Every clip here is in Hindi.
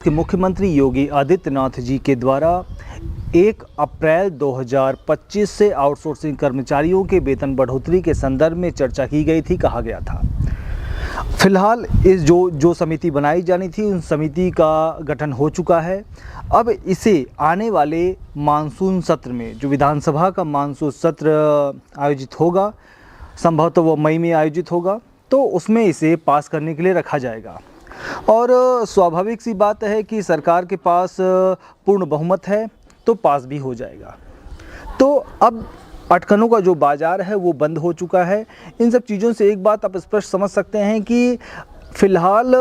के मुख्यमंत्री योगी आदित्यनाथ जी के द्वारा 1 अप्रैल 2025 से आउटसोर्सिंग कर्मचारियों के वेतन बढ़ोतरी के संदर्भ में चर्चा की गई थी, कहा गया था। फिलहाल इस जो समिति बनाई जानी थी उन समिति का गठन हो चुका है। अब इसे आने वाले मानसून सत्र में, जो विधानसभा का मानसून सत्र आयोजित होगा, संभवतः वो मई में आयोजित होगा, तो उसमें इसे पास करने के लिए रखा जाएगा। और स्वाभाविक सी बात है कि सरकार के पास पूर्ण बहुमत है तो पास भी हो जाएगा। तो अब अटकनों का जो बाज़ार है वो बंद हो चुका है। इन सब चीज़ों से एक बात आप स्पष्ट समझ सकते हैं कि फ़िलहाल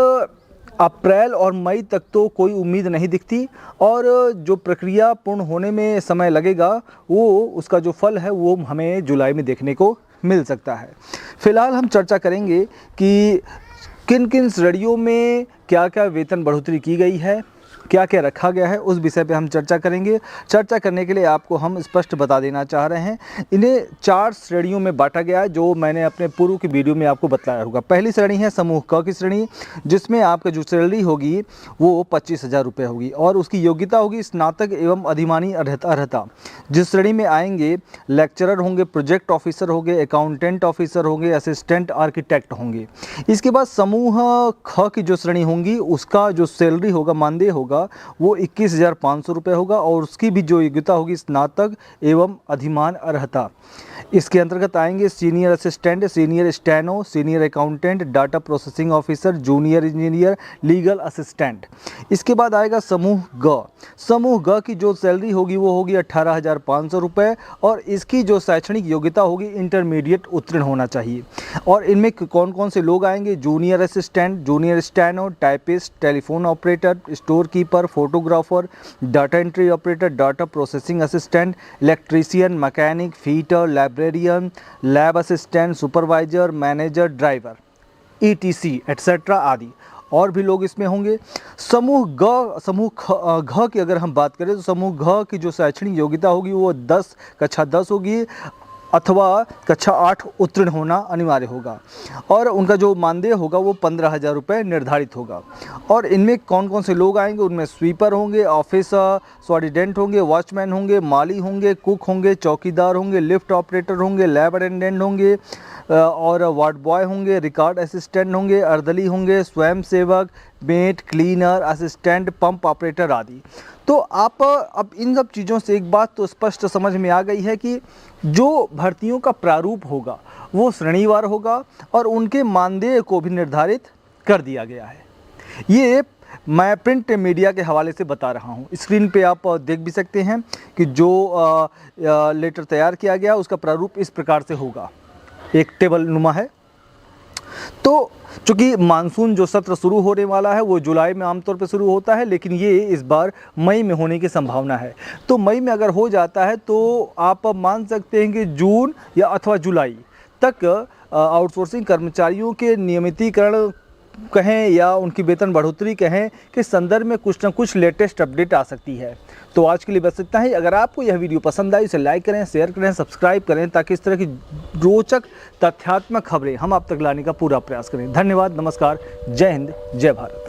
अप्रैल और मई तक तो कोई उम्मीद नहीं दिखती, और जो प्रक्रिया पूर्ण होने में समय लगेगा वो उसका जो फल है वो हमें जुलाई में देखने को मिल सकता है। फ़िलहाल हम चर्चा करेंगे कि किन किन श्रेणियों में क्या क्या वेतन बढ़ोतरी की गई है, क्या क्या रखा गया है, उस विषय पे हम चर्चा करेंगे। चर्चा करने के लिए आपको हम स्पष्ट बता देना चाह रहे हैं, इन्हें 4 श्रेणियों में बांटा गया है, जो मैंने अपने पूर्व की वीडियो में आपको बताया होगा। पहली श्रेणी है समूह क की श्रेणी, जिसमें आपका जो सैलरी होगी वो 25,000 रुपये होगी और उसकी योग्यता होगी स्नातक एवं अधिमानी अर्हता। जिस श्रेणी में आएंगे लेक्चरर होंगे, प्रोजेक्ट ऑफिसर होंगे, अकाउंटेंट ऑफिसर होंगे, असिस्टेंट आर्किटेक्ट होंगे। इसके बाद समूह ख की जो श्रेणी होंगी उसका जो सैलरी होगा, मानदेय होगा, वो 21,500 रुपये होगा और उसकी भी जो योग्यता होगी स्नातक एवं अधिमान अर्हता। इसके अंतर्गत आएंगे senior assistant, senior steno, senior accountant, data processing officer, junior engineer, legal assistant. इसके बाद आएगा समूह ग। समूह ग की जो सैलरी होगी वो होगी 18,500 रुपये और इसकी जो शैक्षणिक योग्यता होगी इंटरमीडिएट उत्तीर्ण होना चाहिए। और इनमें कौन कौन से लोग आएंगे? Junior assistant, junior steno, typist, telephone operator, store keeper, photographer, data entry operator, data processing assistant, electrician, mechanic, fitter, librarian, lab assistant, supervisor, manager, driver, ETC etcetera आदि और भी लोग इसमें होंगे। समूह घ की अगर हम बात करें तो समूह घ की जो शैक्षणिक योग्यता होगी वो कक्षा 10 होगी अथवा कक्षा 8 उत्तीर्ण होना अनिवार्य होगा और उनका जो मानदेय होगा वो 15,000 रुपये निर्धारित होगा। और इनमें कौन कौन से लोग आएंगे? उनमें स्वीपर होंगे, ऑफिस सुपरडेंट होंगे, वॉचमैन होंगे, माली होंगे, कुक होंगे, चौकीदार होंगे, लिफ्ट ऑपरेटर होंगे, लैब अटेंडेंट होंगे और वार्ड बॉय होंगे, रिकॉर्ड असिस्टेंट होंगे, अर्दली होंगे, स्वयं सेवक, mate, cleaner, assistant, pump operator आदि। तो आप अब इन सब चीज़ों से एक बात तो स्पष्ट समझ में आ गई है कि जो भर्तियों का प्रारूप होगा वो श्रेणीवार होगा और उनके मानदेय को भी निर्धारित कर दिया गया है। ये मैं प्रिंट मीडिया के हवाले से बता रहा हूँ। स्क्रीन पे आप देख भी सकते हैं कि जो लेटर तैयार किया गया उसका प्रारूप इस प्रकार से होगा, एक टेबल नुमा है। तो चूँकि मानसून जो सत्र शुरू होने वाला है वो जुलाई में आमतौर पर शुरू होता है, लेकिन ये इस बार मई में होने की संभावना है। तो मई में अगर हो जाता है तो आप मान सकते हैं कि जून या अथवा जुलाई तक आउटसोर्सिंग कर्मचारियों के नियमितीकरण कहें या उनकी वेतन बढ़ोतरी कहें के संदर्भ में कुछ न कुछ लेटेस्ट अपडेट आ सकती है। तो आज के लिए बस इतना ही। अगर आपको यह वीडियो पसंद आई इसे लाइक करें, शेयर करें, सब्सक्राइब करें ताकि इस तरह की रोचक तथ्यात्मक खबरें हम आप तक लाने का पूरा प्रयास करें। धन्यवाद, नमस्कार, जय हिंद, जय भारत।